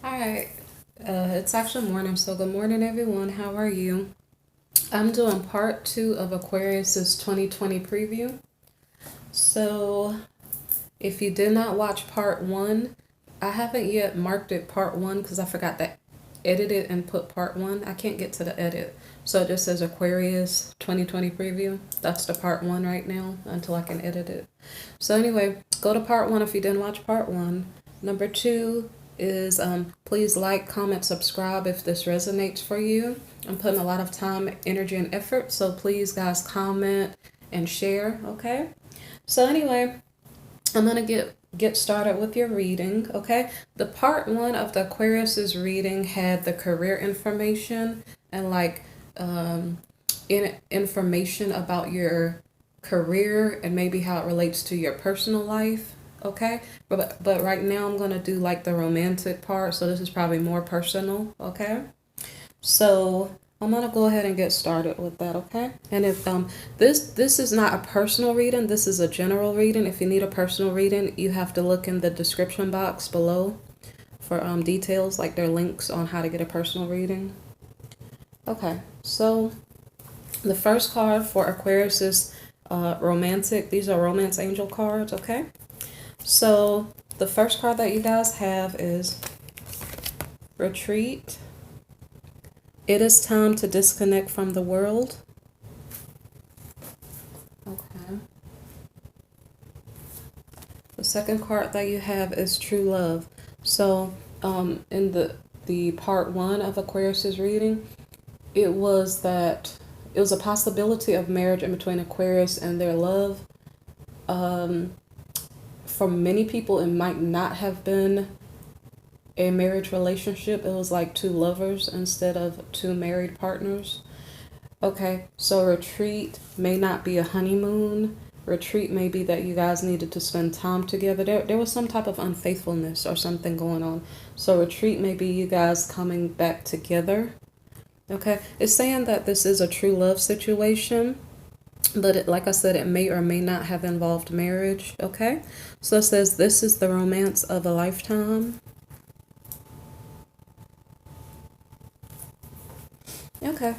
Alright, it's actually morning, so good morning everyone. How are you? I'm doing part 2 of Aquarius's 2020 preview. So, if you did not watch part 1, I haven't yet marked it part 1 because I forgot to edit it and put part 1. I can't get to the edit. So it just says Aquarius 2020 preview. That's the part 1 right now until I can edit it. So anyway, go to part 1 if you didn't watch part 1. Number 2 is please like, comment, subscribe if this resonates for you. I'm putting a lot of time, energy, and effort, so please guys comment and share, okay? So anyway, I'm gonna get started with your reading, okay? The part 1 of the Aquarius's reading had the career information and like information about your career and maybe how it relates to your personal life, okay? But right now I'm gonna do like the romantic part, so this is probably more personal, okay? So I'm gonna go ahead and get started with that, okay? And if this is not a personal reading, this is a general reading. If you need a personal reading, you have to look in the description box below for details, like there are links on how to get a personal reading. Okay, so the first card for Aquarius is romantic. These are romance angel cards, okay? So the first card that you guys have is retreat. It is time to disconnect from the world. Okay. The second card that you have is true love. So in the part 1 of Aquarius's reading, it was a possibility of marriage in between Aquarius and their love. For many people, it might not have been a marriage relationship. It was like two lovers instead of two married partners. Okay, so retreat may not be a honeymoon. Retreat may be that you guys needed to spend time together. There was some type of unfaithfulness or something going on. So retreat may be you guys coming back together. Okay, it's saying that this is a true love situation, but like I said, it may or may not have involved marriage. Okay, so it says this is the romance of a lifetime. Okay,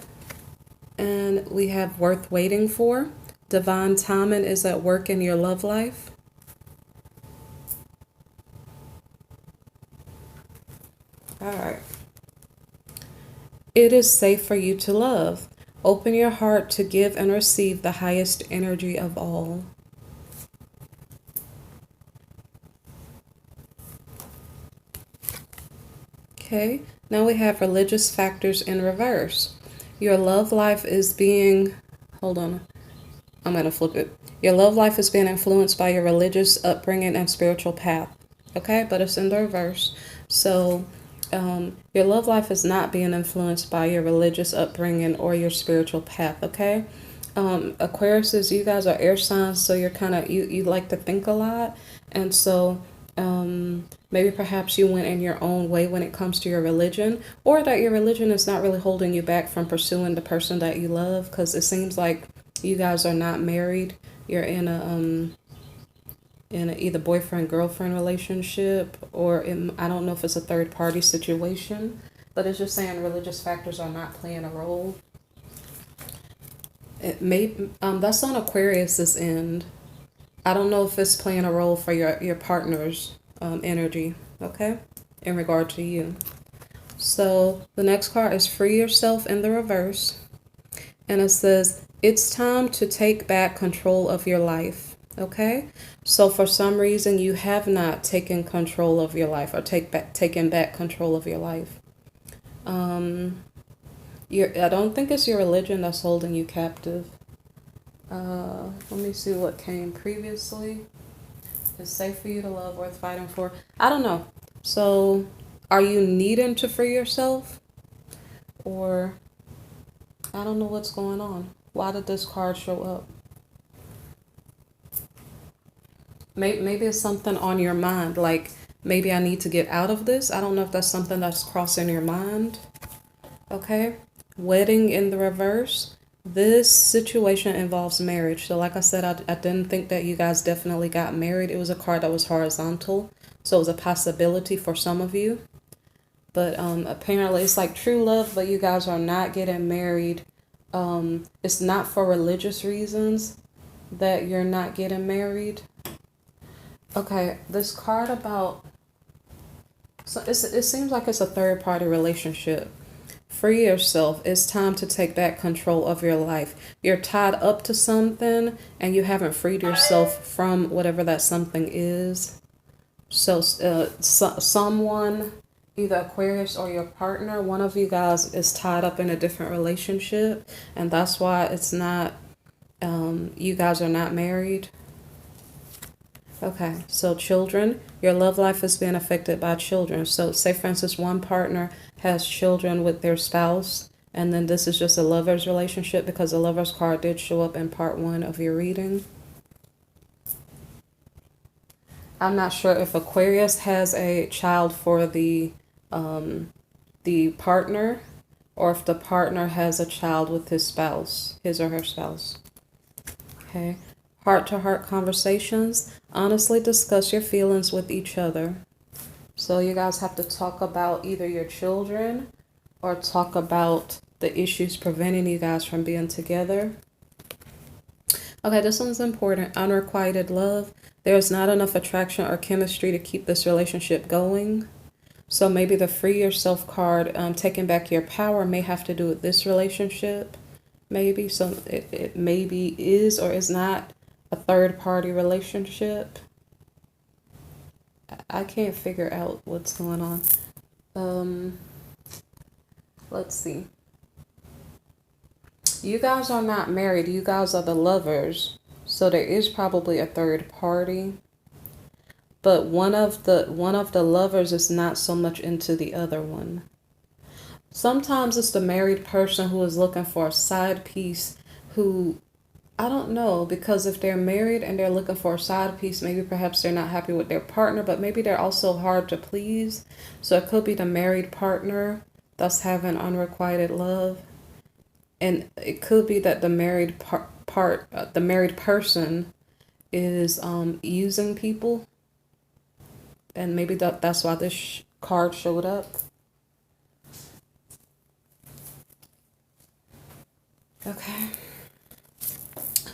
and we have worth waiting for. Divine timing is at work in your love life. All right. It is safe for you to love. Open your heart to give and receive the highest energy of all. Okay, now we have religious factors in reverse. Your love life is being, hold on, I'm going to flip it. Your love life is being influenced by your religious upbringing and spiritual path. Okay, but it's in the reverse. So your love life is not being influenced by your religious upbringing or your spiritual path. Okay, Aquarius, you guys are air signs, so you're kind of you like to think a lot, and so maybe perhaps you went in your own way when it comes to your religion, or that your religion is not really holding you back from pursuing the person that you love, because it seems like you guys are not married. You're in a either boyfriend girlfriend relationship, or I don't know if it's a third party situation, but it's just saying religious factors are not playing a role. It may that's on Aquarius's end. I don't know if it's playing a role for your partner's energy, okay, in regard to you. So the next card is free yourself in the reverse, and it says it's time to take back control of your life. Okay, so for some reason you have not taken control of your life or taken back control of your life. I don't think it's your religion that's holding you captive. Let me see what came previously. It's safe for you to love, worth fighting for. I don't know. So, are you needing to free yourself? Or, I don't know what's going on. Why did this card show up? Maybe it's something on your mind. Like, maybe I need to get out of this. I don't know if that's something that's crossing your mind. Okay. Wedding in the reverse. This situation involves marriage. So like I said, I didn't think that you guys definitely got married. It was a card that was horizontal. So it was a possibility for some of you. But apparently it's like true love, but you guys are not getting married. It's not for religious reasons that you're not getting married. Okay, this card about, so it seems like it's a third party relationship. Free yourself. It's time to take back control of your life. You're tied up to something and you haven't freed yourself from whatever that something is. So, someone, either Aquarius or your partner, one of you guys is tied up in a different relationship, and that's why it's not, you guys are not married. Okay, so children, your love life is being affected by children. So, say for instance, one partner has children with their spouse, and then this is just a lover's relationship because the lover's card did show up in part 1 of your reading. I'm not sure if Aquarius has a child for the partner, or if the partner has a child with his spouse, his or her spouse. Okay. Heart-to-heart conversations. Honestly discuss your feelings with each other. So you guys have to talk about either your children or talk about the issues preventing you guys from being together. Okay, this one's important. Unrequited love. There's not enough attraction or chemistry to keep this relationship going. So maybe the free yourself card, taking back your power, may have to do with this relationship. Maybe. So it maybe is or is not a third party relationship. I can't figure out what's going on. Let's see. You guys are not married. You guys are the lovers. So there is probably a third party. But one of the lovers is not so much into the other one. Sometimes it's the married person who is looking for a side piece who, I don't know, because if they're married and they're looking for a side piece, maybe perhaps they're not happy with their partner, but maybe they're also hard to please. So it could be the married partner that's having unrequited love. And it could be that the married the married person is using people. And maybe that's why this card showed up. Okay.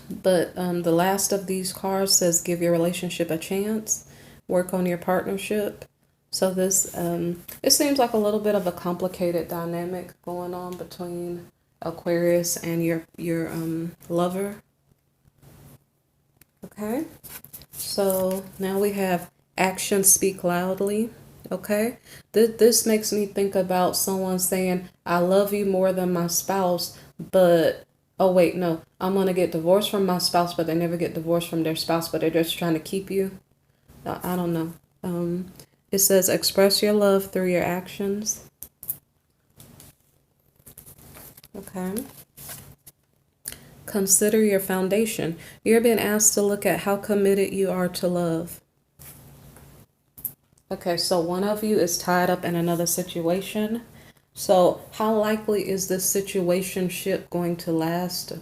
But the last of these cards says give your relationship a chance. Work on your partnership. So this, it seems like a little bit of a complicated dynamic going on between Aquarius and your lover. Okay. So now we have actions speak loudly. Okay. This makes me think about someone saying, I love you more than my spouse, but oh wait, no, I'm gonna get divorced from my spouse, but they never get divorced from their spouse, but they're just trying to keep you. I don't know. It says express your love through your actions. Okay. Consider your foundation. You're being asked to look at how committed you are to love. Okay, so one of you is tied up in another situation. So how likely is this situationship going to last?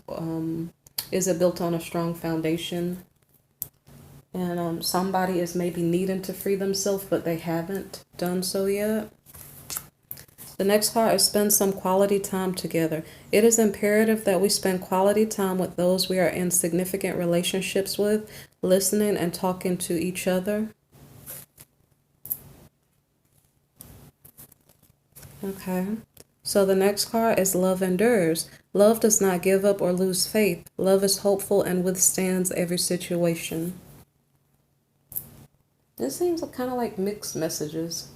Is it built on a strong foundation? And somebody is maybe needing to free themselves, but they haven't done so yet. The next card is spend some quality time together. It is imperative that we spend quality time with those we are in significant relationships with, listening and talking to each other. Okay. So the next card is love endures. Love does not give up or lose faith. Love is hopeful and withstands every situation. This seems kind of like mixed messages.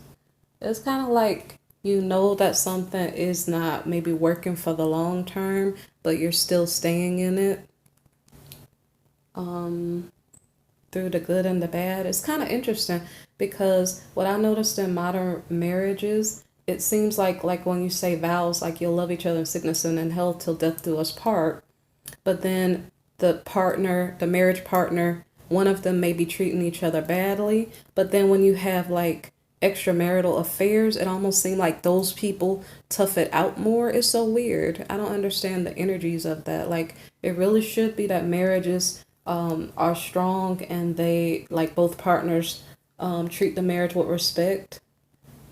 It's kind of like you know that something is not maybe working for the long term, but you're still staying in it. Through the good and the bad. It's kind of interesting because what I noticed in modern marriages, it seems like when you say vows, like you'll love each other in sickness and in health till death do us part. But then the marriage partner, one of them may be treating each other badly. But then when you have like extramarital affairs, it almost seems like those people tough it out more. It's so weird. I don't understand the energies of that. Like it really should be that marriages are strong and they like both partners treat the marriage with respect.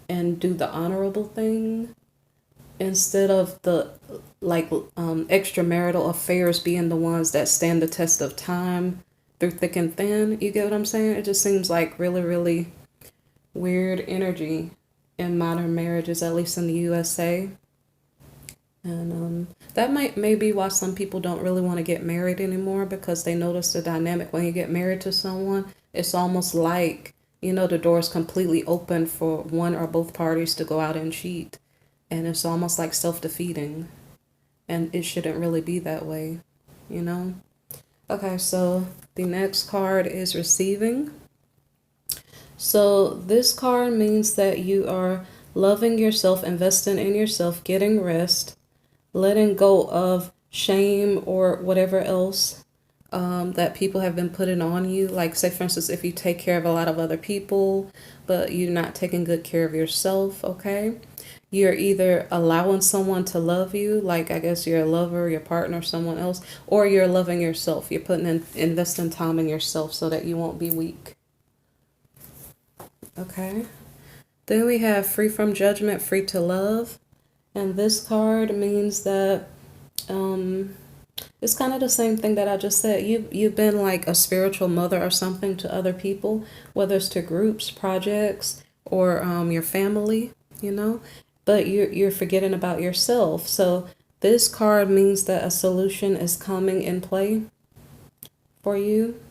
and do the honorable thing instead of the like extramarital affairs being the ones that stand the test of time through thick and thin. You get what I'm saying? It just seems like really, really weird energy in modern marriages, at least in the USA. And that may be why some people don't really want to get married anymore, because they notice the dynamic when you get married to someone. It's almost like, the door is completely open for one or both parties to go out and cheat. And it's almost like self-defeating. And it shouldn't really be that way, Okay, so the next card is receiving. So this card means that you are loving yourself, investing in yourself, getting rest, letting go of shame or whatever else that people have been putting on you. Like, say, for instance, if you take care of a lot of other people, but you're not taking good care of yourself, okay? You're either allowing someone to love you, like I guess you're a lover, your partner, someone else, or you're loving yourself. You're investing time in yourself so that you won't be weak. Okay. Then we have free from judgment, free to love. And this card means that it's kind of the same thing that I just said. You've been like a spiritual mother or something to other people, whether it's to groups, projects, or your family, but you're forgetting about yourself. So this card means that a solution is coming in play for you,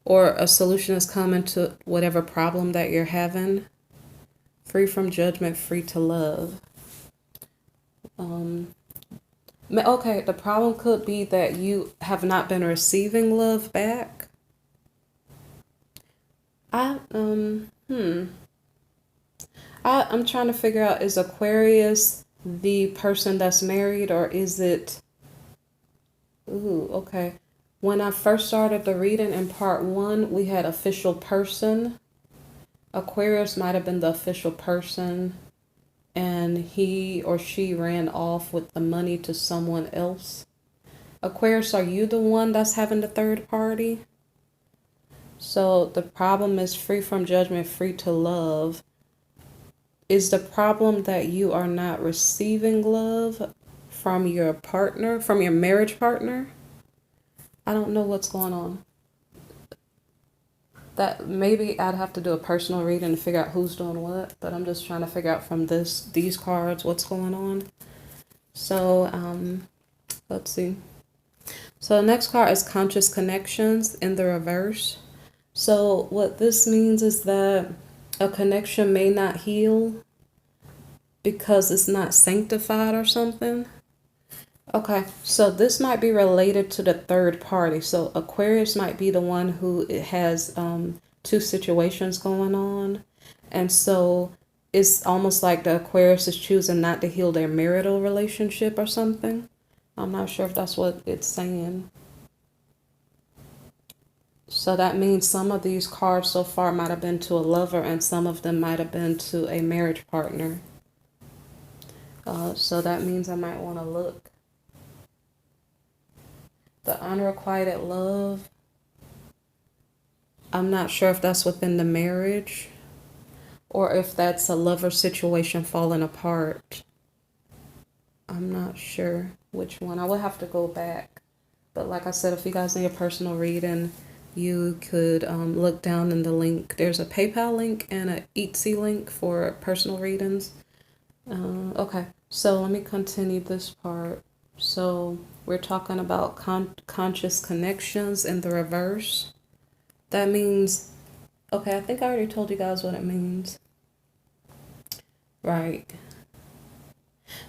or a solution is coming to whatever problem that you're having. Free from judgment, free to love. Okay, the problem could be that you have not been receiving love back. I'm trying to figure out, is Aquarius the person that's married, or is it... Ooh, okay. When I first started the reading in part 1, we had official person. Aquarius might have been the official person, and he or she ran off with the money to someone else. Aquarius, are you the one that's having the third party? So the problem is free from judgment, free to love. Is the problem that you are not receiving love from your partner, from your marriage partner? I don't know what's going on. That maybe I'd have to do a personal reading to figure out who's doing what, but I'm just trying to figure out from these cards what's going on. So let's see. So the next card is conscious connections in the reverse. So what this means is that a connection may not heal because it's not sanctified or something. Okay, so this might be related to the third party. So Aquarius might be the one who has two situations going on. And so it's almost like the Aquarius is choosing not to heal their marital relationship or something. I'm not sure if that's what it's saying. So that means some of these cards so far might have been to a lover, and some of them might have been to a marriage partner. So that means I might want to look. The unrequited love, I'm not sure if that's within the marriage or if that's a lover situation falling apart. I'm not sure which one. I will have to go back. But like I said, if you guys need a personal reading, you could look down in the link. There's a PayPal link and an Etsy link for personal readings. Okay, so let me continue this part. So we're talking about conscious connections in the reverse. That means, okay, I think I already told you guys what it means. Right.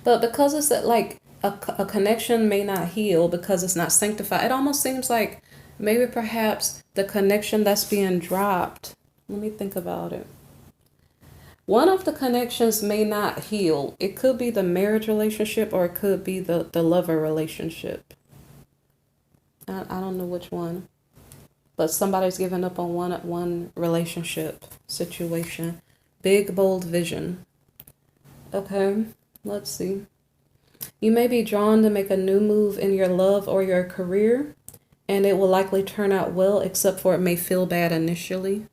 But because it's like a connection may not heal because it's not sanctified, it almost seems like maybe perhaps the connection that's being dropped. Let me think about it. One of the connections may not heal. It could be the marriage relationship, or it could be the lover relationship. I don't know which one. But somebody's giving up on one relationship situation. Big, bold vision. Okay, let's see. You may be drawn to make a new move in your love or your career, and it will likely turn out well, except for it may feel bad initially.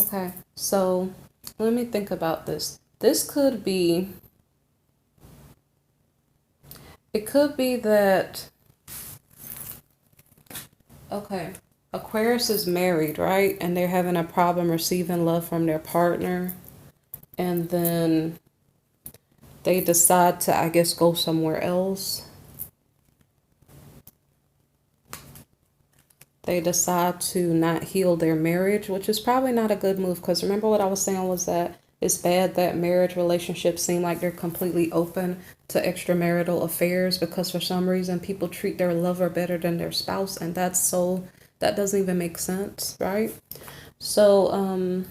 Okay, so let me think about this. This could be, it could be that, okay, Aquarius is married, right? And they're having a problem receiving love from their partner. And then they decide to, I guess, go somewhere else. They decide to not heal their marriage, which is probably not a good move, because remember what I was saying was that it's bad that marriage relationships seem like they're completely open to extramarital affairs because for some reason people treat their lover better than their spouse, and that doesn't even make sense, right? So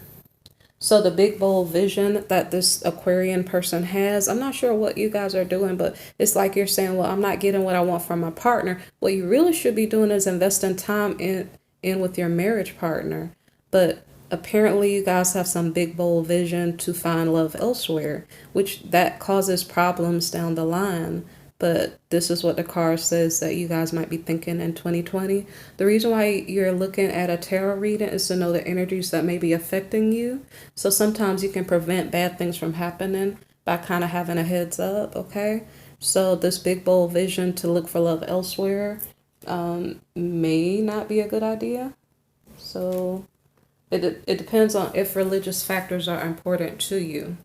so the big bold vision that this Aquarian person has, I'm not sure what you guys are doing, but it's like you're saying, well, I'm not getting what I want from my partner. What you really should be doing is investing time in with your marriage partner. But apparently you guys have some big bold vision to find love elsewhere, which that causes problems down the line. But this is what the card says that you guys might be thinking in 2020. The reason why you're looking at a tarot reading is to know the energies that may be affecting you. So sometimes you can prevent bad things from happening by kind of having a heads up, okay? So this big bold vision to look for love elsewhere may not be a good idea. So it depends on if religious factors are important to you.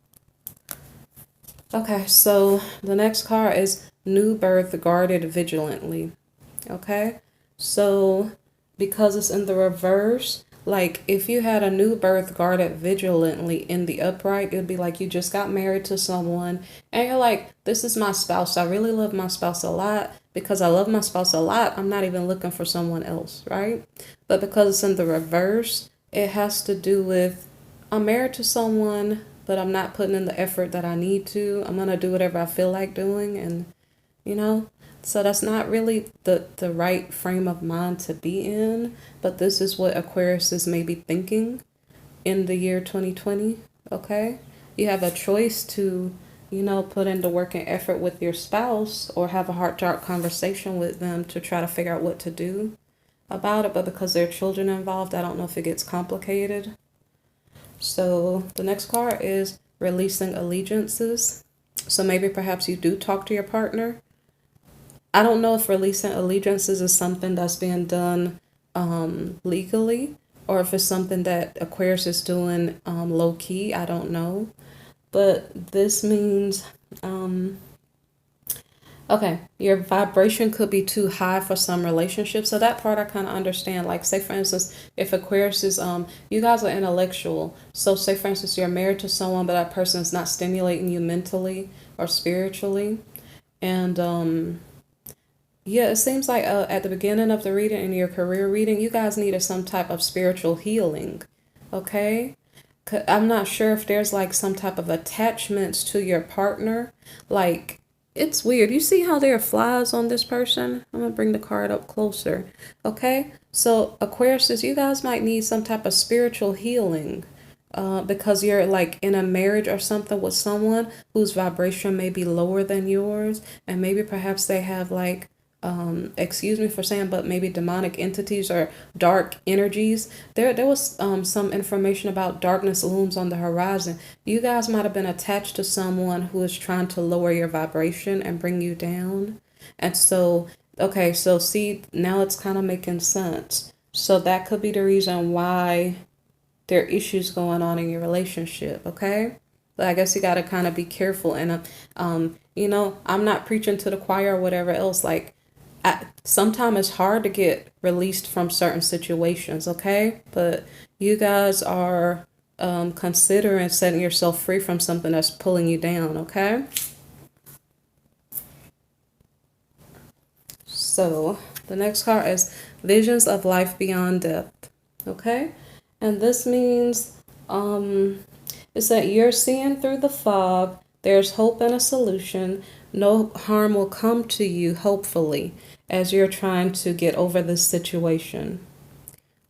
Okay, so the next card is New Birth Guarded Vigilantly. Okay, so because it's in the reverse, like if you had a new birth guarded vigilantly in the upright, it'd be like you just got married to someone and you're like, this is my spouse. I really love my spouse a lot. Because I love my spouse a lot, I'm not even looking for someone else, right? But because it's in the reverse, it has to do with I'm married to someone, but I'm not putting in the effort that I need to. I'm gonna do whatever I feel like doing, and you know, so that's not really the right frame of mind to be in. But this is what Aquarius is maybe thinking in the year 2020. Okay, you have a choice to, put in the work and effort with your spouse or have a heart-to-heart conversation with them to try to figure out what to do about it. But because there are children involved, I don't know if it gets complicated. So the next card is releasing allegiances. So maybe perhaps you do talk to your partner. I don't know if releasing allegiances is something that's being done legally or if it's something that Aquarius is doing low key. I don't know. But this means, okay, your vibration could be too high for some relationships. So that part I kind of understand. Like, say for instance, if Aquarius is, you guys are intellectual. So say for instance, you're married to someone, but that person is not stimulating you mentally or spiritually. And yeah, it seems like at the beginning of the reading in your career reading, you guys needed some type of spiritual healing. Okay? I'm not sure if there's like some type of attachments to your partner. Like, it's weird. You see how there are flies on this person? I'm going to bring the card up closer. Okay? So, Aquarius says you guys might need some type of spiritual healing. Because you're like in a marriage or something with someone whose vibration may be lower than yours, and maybe perhaps they have like excuse me for saying, but maybe demonic entities or dark energies. There was some information about darkness looms on the horizon. You guys might have been attached to someone who is trying to lower your vibration and bring you down. And so, okay, so see, now it's kind of making sense. So that could be the reason why there are issues going on in your relationship, okay? But I guess you got to kind of be careful. And, I'm not preaching to the choir or whatever else. Like, sometimes it's hard to get released from certain situations, okay? But you guys are considering setting yourself free from something that's pulling you down, okay? So the next card is Visions of Life Beyond Death, okay? And this means it's that you're seeing through the fog. There's hope and a solution. No harm will come to you, hopefully, as you're trying to get over this situation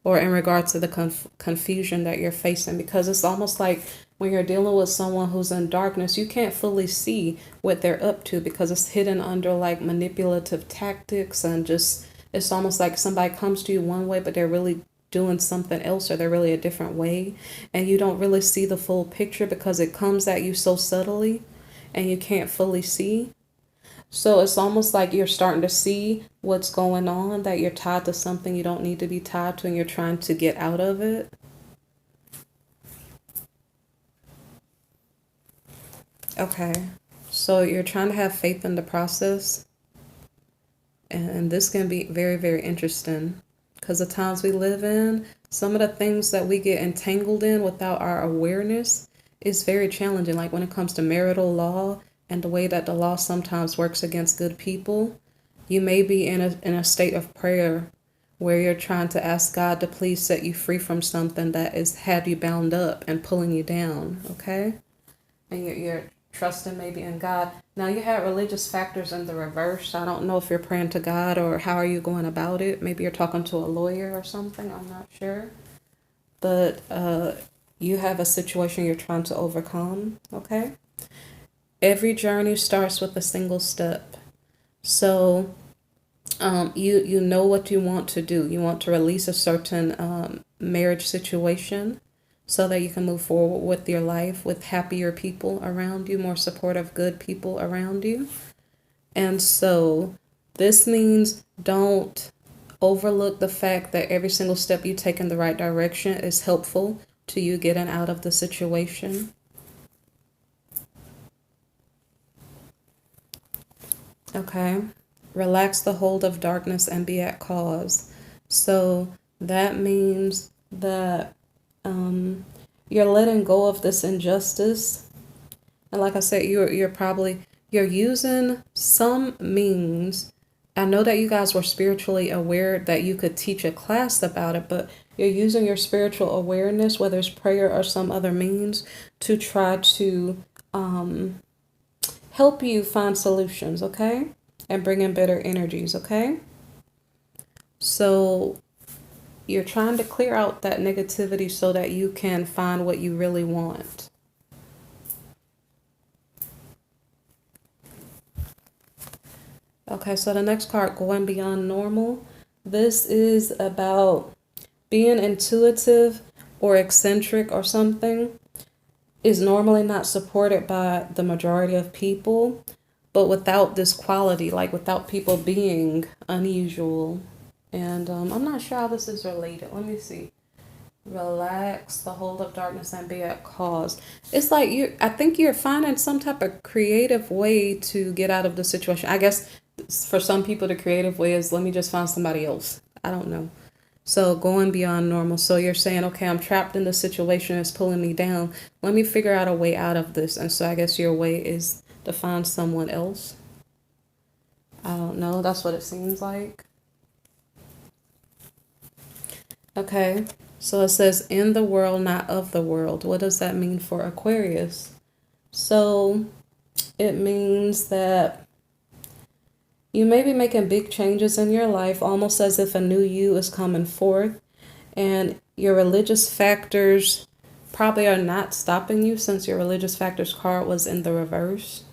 or in regards to the confusion that you're facing. Because it's almost like when you're dealing with someone who's in darkness, you can't fully see what they're up to because it's hidden under like manipulative tactics and just it's almost like somebody comes to you one way, but they're really doing something else, or they're really a different way, and you don't really see the full picture because it comes at you so subtly and you can't fully see. So it's almost like you're starting to see what's going on, that you're tied to something you don't need to be tied to, and you're trying to get out of it. Okay. So you're trying to have faith in the process. And this can be very, very interesting because the times we live in, some of the things that we get entangled in without our awareness is very challenging. Like when it comes to marital law and the way that the law sometimes works against good people, you may be in a state of prayer where you're trying to ask God to please set you free from something that is had you bound up and pulling you down, okay? And you're trusting maybe in God. Now you had religious factors in the reverse. I don't know if you're praying to God or how are you going about it. Maybe you're talking to a lawyer or something. I'm not sure. But you have a situation you're trying to overcome, okay? Every journey starts with a single step. So you know what you want to do. You want to release a certain marriage situation so that you can move forward with your life with happier people around you, more supportive, good people around you. And so this means don't overlook the fact that every single step you take in the right direction is helpful to you getting out of the situation. Okay. Relax the hold of darkness and be at cause. So that means that you're letting go of this injustice. And like I said, you're using some means. I know that you guys were spiritually aware that you could teach a class about it, but you're using your spiritual awareness, whether it's prayer or some other means, to try to help you find solutions, okay? And bring in better energies, okay? So you're trying to clear out that negativity so that you can find what you really want. Okay, so the next card, going beyond normal. This is about being intuitive or eccentric or something is normally not supported by the majority of people, but without this quality, like without people being unusual. And I'm not sure how this is related. Let me see. Relax the hold of darkness and be at cause. It's like I think you're finding some type of creative way to get out of the situation. I guess for some people, the creative way is let me just find somebody else. I don't know. So going beyond normal. So you're saying, okay, I'm trapped in the situation. It's pulling me down. Let me figure out a way out of this. And so I guess your way is to find someone else. I don't know. That's what it seems like. Okay. So it says in the world, not of the world. What does that mean for Aquarius? So it means that you may be making big changes in your life, almost as if a new you is coming forth. And your religious factors probably are not stopping you, since your religious factors card was in the reverse.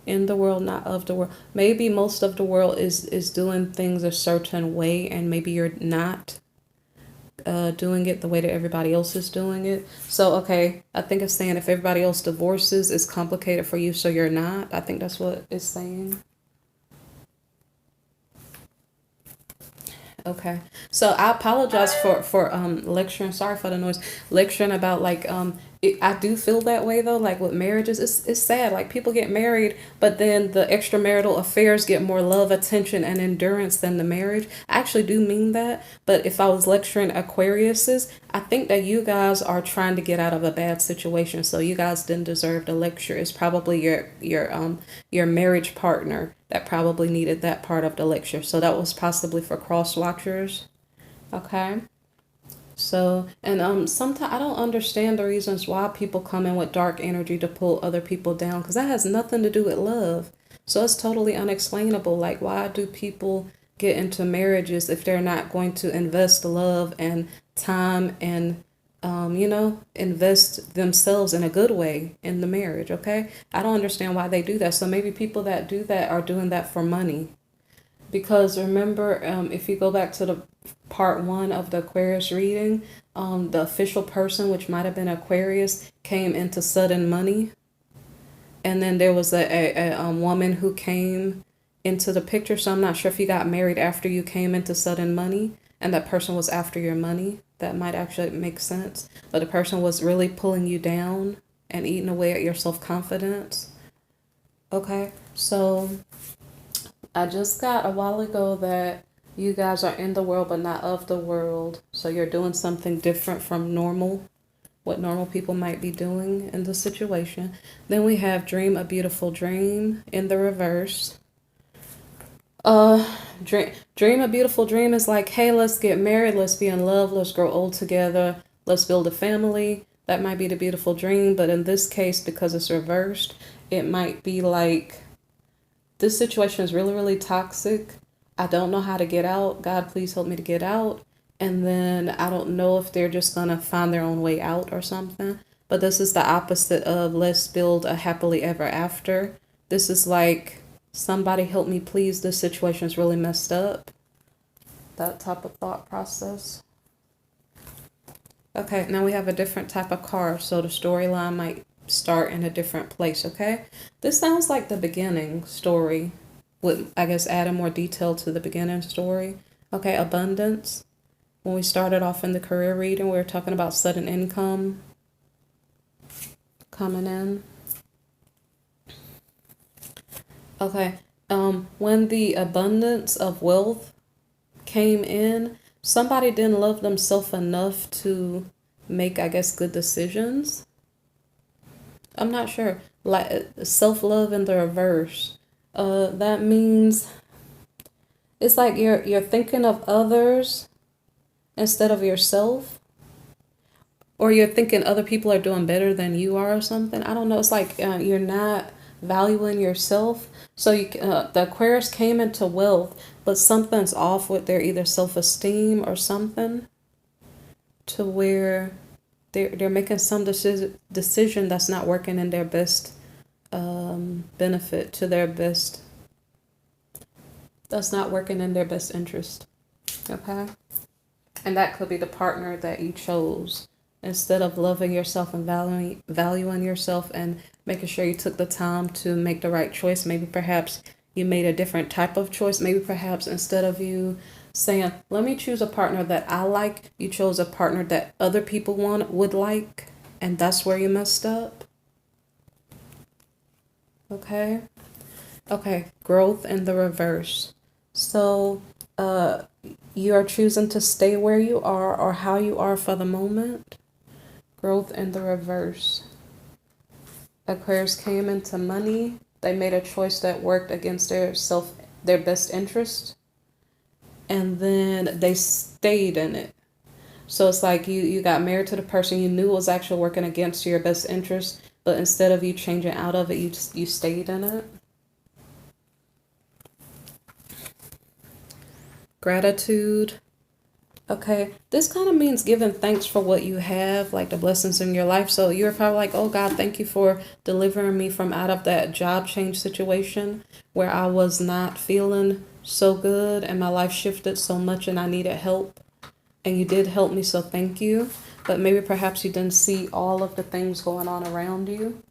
In the world, not of the world. Maybe most of the world is doing things a certain way, and maybe you're not doing it the way that everybody else is doing it. So, okay, I think it's saying if everybody else divorces, it's complicated for you, so you're not. I think that's what it's saying. Okay. So I apologize for lecturing. Sorry for the noise. Lecturing about like I do feel that way though. Like with marriages, it's sad. Like people get married, but then the extramarital affairs get more love, attention, and endurance than the marriage. I actually do mean that. But if I was lecturing Aquariuses, I think that you guys are trying to get out of a bad situation. So you guys didn't deserve the lecture. It's probably your marriage partner that probably needed that part of the lecture. So that was possibly for cross watchers. Okay. So, and sometimes I don't understand the reasons why people come in with dark energy to pull other people down, because that has nothing to do with love. So it's totally unexplainable. Like, why do people get into marriages if they're not going to invest love and time and invest themselves in a good way in the marriage, okay? I don't understand why they do that. So maybe people that do that are doing that for money. Because remember, if you go back to the part one of the Aquarius reading, the official person, which might have been Aquarius, came into sudden money. And then there was a woman who came into the picture. So I'm not sure if you got married after you came into sudden money and that person was after your money. That might actually make sense. But the person was really pulling you down and eating away at your self-confidence. Okay, so I just got a while ago that you guys are in the world but not of the world. So you're doing something different from normal, what normal people might be doing in the situation. Then we have dream a beautiful dream in the reverse. Dream a beautiful dream is like, hey, let's get married, let's be in love, let's grow old together, let's build a family. That might be the beautiful dream, but in this case, because it's reversed, it might be like, this situation is really, really toxic. I don't know how to get out. God, please help me to get out. And then I don't know if they're just going to find their own way out or something. But this is the opposite of let's build a happily ever after. This is like, somebody help me, please. This situation is really messed up. That type of thought process. Okay, now we have a different type of card. So the storyline might start in a different place, okay? This sounds like the beginning story with, I guess, adding more detail to the beginning story. Okay, abundance. When we started off in the career reading, we were talking about sudden income coming in. Okay, when the abundance of wealth came in, somebody didn't love themselves enough to make, I guess, good decisions. I'm not sure. Like self-love in the reverse. That means it's like you're thinking of others instead of yourself, or you're thinking other people are doing better than you are or something. I don't know. It's like you're not valuing yourself. So the Aquarius came into wealth, but something's off with their either self-esteem or something, to where they're making some decision that's not working in their best benefit, to their best. That's not working in their best interest. Okay. And that could be the partner that you chose. Instead of loving yourself and valuing yourself and making sure you took the time to make the right choice, maybe perhaps you made a different type of choice. Maybe perhaps instead of you saying, let me choose a partner that I like, you chose a partner that other people would like. And that's where you messed up. Okay. Okay. Growth in the reverse. So, you are choosing to stay where you are or how you are for the moment. Growth in the reverse. Aquarius came into money. They made a choice that worked against their best interest. And then they stayed in it. So it's like you got married to the person you knew was actually working against your best interest, but instead of you changing out of it, you stayed in it. Gratitude. Okay, this kind of means giving thanks for what you have, like the blessings in your life. So you're probably like, oh God, thank you for delivering me from out of that job change situation where I was not feeling so good and my life shifted so much and I needed help. And you did help me, so thank you. But maybe perhaps you didn't see all of the things going on around you.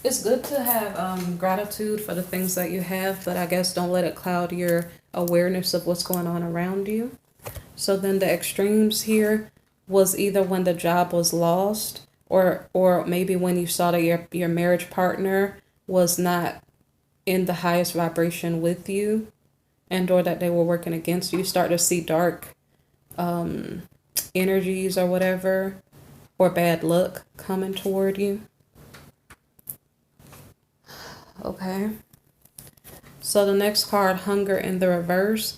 It's good to have gratitude for the things that you have, but I guess don't let it cloud your awareness of what's going on around you. So then the extremes here was either when the job was lost, or maybe when you saw that your marriage partner was not in the highest vibration with you, and or that they were working against you. You start to see dark energies or whatever, or bad luck coming toward you. Okay. So the next card, hunger in the reverse.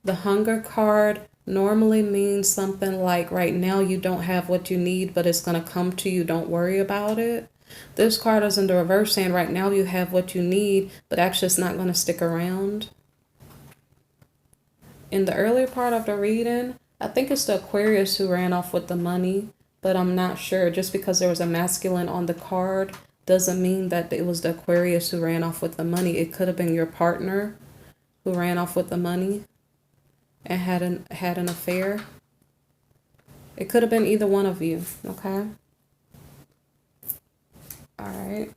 The hunger card normally means something like right now you don't have what you need, but it's going to come to you. Don't worry about it. This card is in the reverse saying right now you have what you need, but actually it's not going to stick around. In the earlier part of the reading, I think it's the Aquarius who ran off with the money, but I'm not sure. Just because there was a masculine on the card doesn't mean that it was the Aquarius who ran off with the money. It could have been your partner who ran off with the money and had an affair. It could have been either one of you, okay? All right.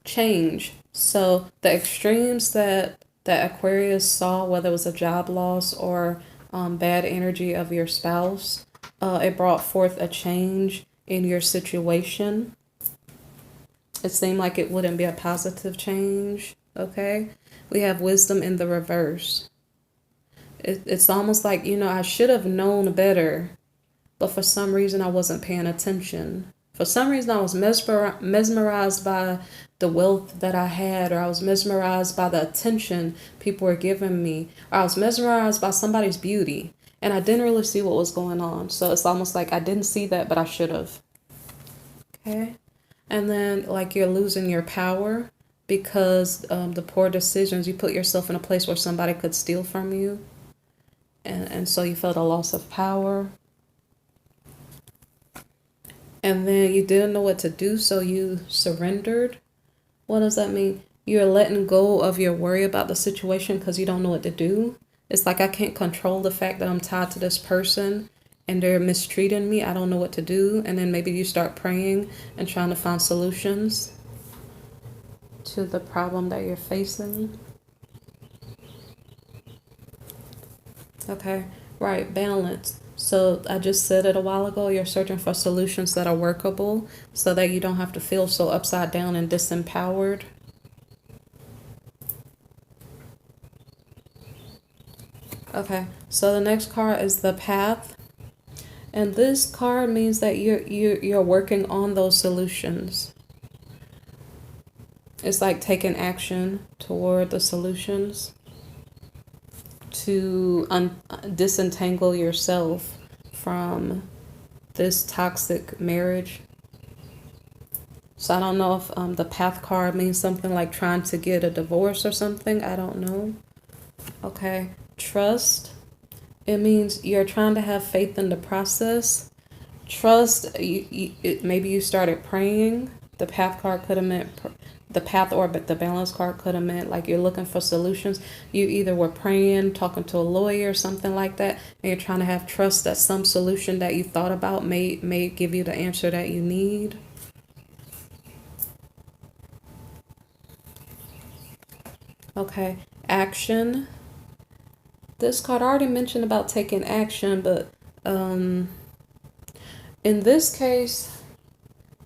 Change. So the extremes that Aquarius saw, whether it was a job loss or bad energy of your spouse, it brought forth a change in your situation. It seemed like it wouldn't be a positive change, okay? We have wisdom in the reverse. It's almost like, you know, I should have known better, but for some reason I wasn't paying attention. For some reason I was mesmerized by the wealth that I had, or I was mesmerized by the attention people were giving me, or I was mesmerized by somebody's beauty, and I didn't really see what was going on. So it's almost like I didn't see that, but I should have. Okay? And then like you're losing your power because the poor decisions, you put yourself in a place where somebody could steal from you. And so you felt a loss of power. And then you didn't know what to do, so you surrendered. What does that mean? You're letting go of your worry about the situation because you don't know what to do. It's like, I can't control the fact that I'm tied to this person and they're mistreating me. I don't know what to do. And then maybe you start praying and trying to find solutions to the problem that you're facing. Okay, right, balance. So I just said it a while ago, you're searching for solutions that are workable so that you don't have to feel so upside down and disempowered. Okay, so the next card is the Path. And this card means that you're working on those solutions. It's like taking action toward the solutions to disentangle yourself from this toxic marriage. So I don't know if the Path card means something like trying to get a divorce or something. I don't know. Okay, Trust. It means you're trying to have faith in the process. Trust, maybe you started praying. The Path card could have meant the Path, or the Balance card could have meant like you're looking for solutions. You either were praying, talking to a lawyer, something like that, and you're trying to have trust that some solution that you thought about may give you the answer that you need. Okay, action. This card I already mentioned about taking action, but in this case,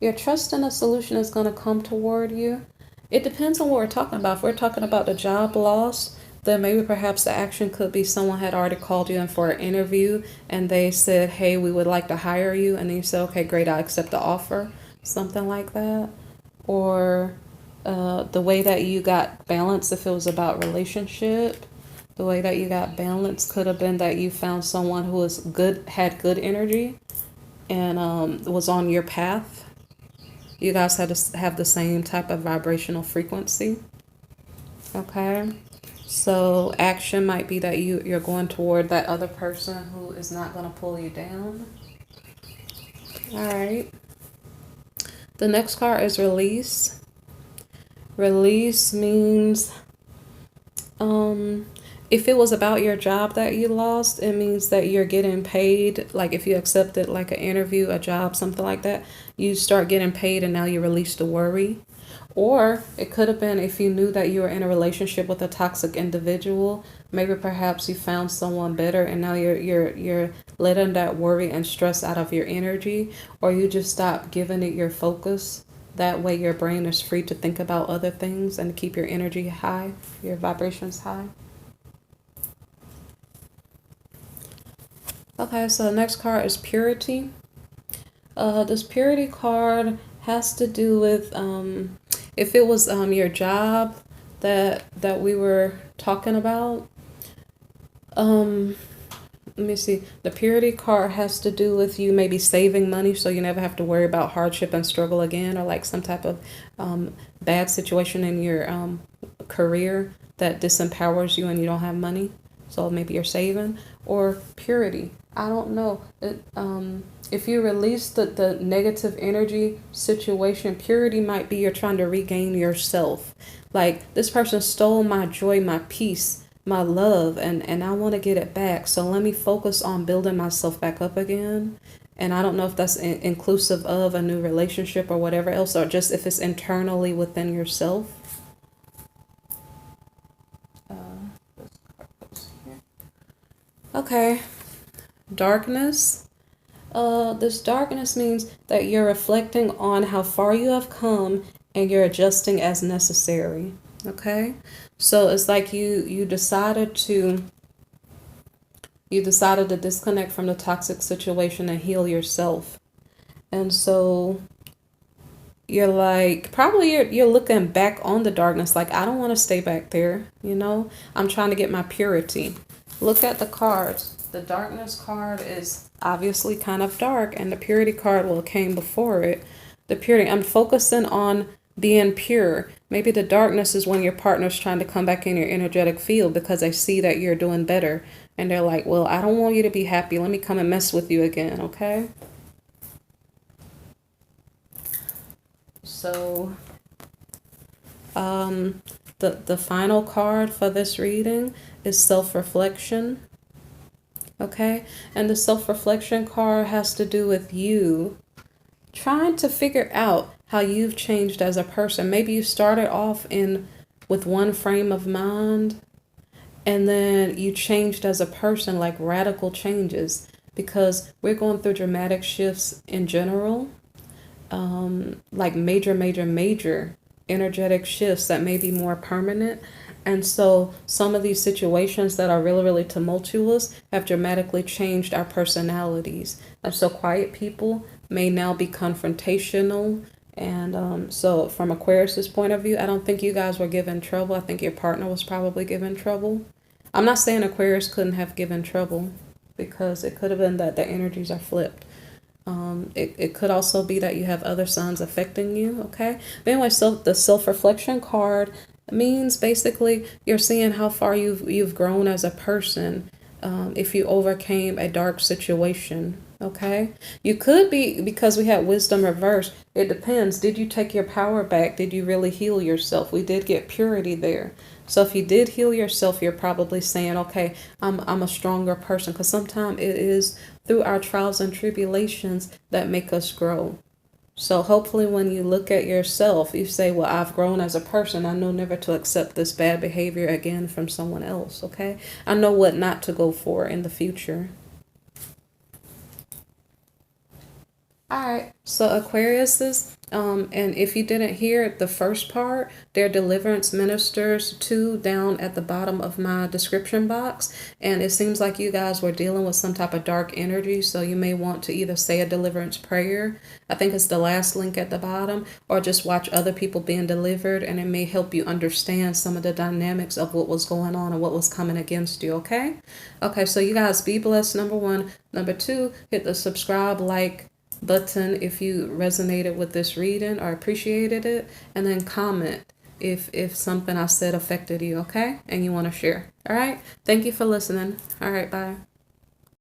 your trust in a solution is going to come toward you. It depends on what we're talking about. If we're talking about the job loss, then maybe perhaps the action could be someone had already called you in for an interview and they said, hey, we would like to hire you. And then you said, okay, great, I accept the offer. Something like that. Or the way that you got balance, if it was about relationship. The way that you got balance could have been that you found someone who was good, had good energy, and was on your path. You guys had to have the same type of vibrational frequency. Okay. So action might be that you're going toward that other person who is not going to pull you down. All right. The next card is release. Release means if it was about your job that you lost, it means that you're getting paid. Like if you accepted like an interview, a job, something like that, you start getting paid and now you release the worry. Or it could have been if you knew that you were in a relationship with a toxic individual, maybe perhaps you found someone better and now you're letting that worry and stress out of your energy, or you just stop giving it your focus. That way your brain is free to think about other things and keep your energy high, your vibrations high. Okay, so the next card is Purity. This Purity card has to do with if it was your job that we were talking about. Let me see. The Purity card has to do with you maybe saving money so you never have to worry about hardship and struggle again, or like some type of bad situation in your career that disempowers you and you don't have money. So maybe you're saving. or purity. I don't know. If you release the negative energy situation, purity might be you're trying to regain yourself. Like, this person stole my joy, my peace, my love, and I want to get it back. So let me focus on building myself back up again. And I don't know if that's inclusive of a new relationship or whatever else, or just if it's internally within yourself. Okay, darkness. This darkness means that you're reflecting on how far you have come and you're adjusting as necessary. Okay, so it's like you decided to disconnect from the toxic situation and heal yourself. And so you're like, probably you're looking back on the darkness like, I don't want to stay back there, you know? I'm trying to get my purity. Look at the cards. The darkness card is obviously kind of dark, and the purity card came before it. The purity, I'm focusing on being pure. Maybe the darkness is when your partner's trying to come back in your energetic field because they see that you're doing better. And they're like, well, I don't want you to be happy. Let me come and mess with you again, okay? So, the final card for this reading is self-reflection. Okay, and the self-reflection card has to do with you trying to figure out how you've changed as a person. Maybe you started off with one frame of mind, and then you changed as a person, like radical changes, because we're going through dramatic shifts in general, like major energetic shifts that may be more permanent. And so some of these situations that are really, really tumultuous have dramatically changed our personalities. And so quiet people may now be confrontational. And so from Aquarius's point of view, I don't think you guys were given trouble. I think your partner was probably given trouble. I'm not saying Aquarius couldn't have given trouble, because it could have been that the energies are flipped. It could also be that you have other signs affecting you, okay? But anyway, so the self-reflection card means basically you're seeing how far you've grown as a person, if you overcame a dark situation, okay? You could be, because we had wisdom reversed, it depends. Did you take your power back? Did you really heal yourself? We did get purity there. So if you did heal yourself, you're probably saying, okay, I'm a stronger person, because sometimes it is through our trials and tribulations that make us grow. So hopefully when you look at yourself, you say, well, I've grown as a person. I know never to accept this bad behavior again from someone else, okay? I know what not to go for in the future. All right, so Aquariuses, and if you didn't hear the first part, they're deliverance ministers, 2 down at the bottom of my description box. And it seems like you guys were dealing with some type of dark energy, so you may want to either say a deliverance prayer, I think it's the last link at the bottom, or just watch other people being delivered, and it may help you understand some of the dynamics of what was going on and what was coming against you, okay? Okay, so you guys be blessed, number 1. Number 2, hit the subscribe, like button if you resonated with this reading or appreciated it, and then comment if something I said affected you, okay, and you want to share. All right, thank you for listening. All right, bye.